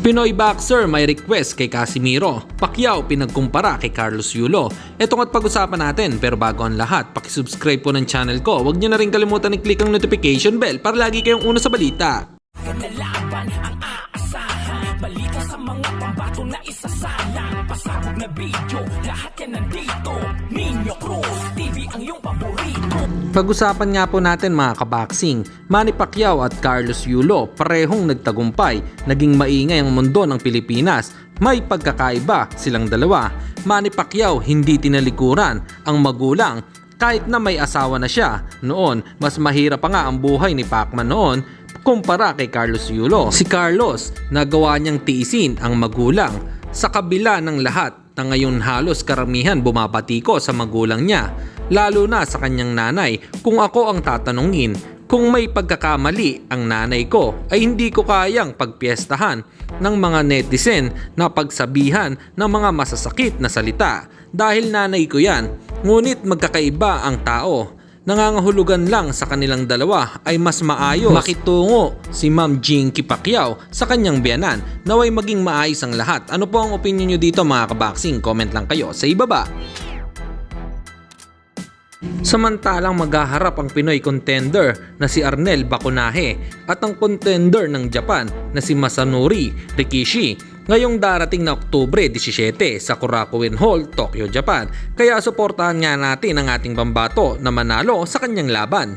Pinoy boxer may request kay Casimiro. Pacquiao pinagkumpara kay Carlos Yulo. Ito at pag-usapan natin, pero bago ang lahat, pakisubscribe po ng channel ko. Huwag niyo na rin kalimutan i-click ang notification bell para lagi kayong una sa balita. Laban ang aasahan, balita sa mga pambato na isasalang, pasabog na video, lahat yan nandito. Nino Cruz TV ang iyong paborito. Pag-usapan nga po natin mga kaboxing, Manny Pacquiao at Carlos Yulo parehong nagtagumpay, naging maingay ang mundo ng Pilipinas. May pagkakaiba silang dalawa. Manny Pacquiao hindi tinalikuran ang magulang kahit na may asawa na siya. Noon, mas mahirap pa nga ang buhay ni Pacman noon kumpara kay Carlos Yulo. Si Carlos, nagawa niyang tiisin ang magulang sa kabila ng lahat na ngayon halos karamihan bumabati ko sa magulang niya, lalo na sa kanyang nanay. Kung ako ang tatanungin, kung may pagkakamali ang nanay ko ay hindi ko kayang pagpiestahan ng mga netizen na pagsabihan ng mga masasakit na salita dahil nanay ko yan. Ngunit magkakaiba ang tao. Nangangahulugan lang sa kanilang dalawa ay mas maayos makitungo si Ma'am Jinky Pacquiao sa kanyang biyanan. Naway maging maayos ang lahat. Ano po ang opinion nyo dito mga kaboxing? Comment lang kayo sa ibaba. Samantalang maghaharap ang Pinoy contender na si Arnel Baconaje at ang contender ng Japan na si Masanori Rikishi ngayong darating na Oktubre 17 sa Korakuen Hall, Tokyo, Japan. Kaya suportahan nga natin ang ating pambato na manalo sa kanyang laban.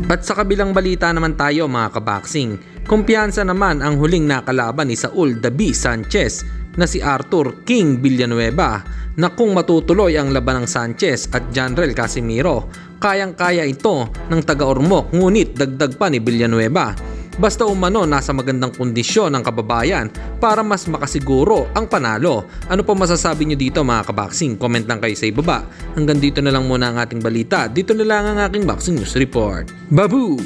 At sa kabilang balita naman tayo mga kaboxing, kumpiyansa naman ang huling nakalaban ni Saul "The Bee" Sanchez na si Arthur King Villanueva na kung matutuloy ang laban ng Sanchez at Janrel Casimiro, kayang-kaya ito ng taga-Ormoc, ngunit dagdag pa ni Villanueva. Basta umano nasa magandang kondisyon ang kababayan para mas makasiguro ang panalo. Ano po masasabi nyo dito mga kaboxing? Comment lang kayo sa ibaba. Hanggang dito na lang muna ang ating balita. Dito na lang ang aking boxing news report. Babu!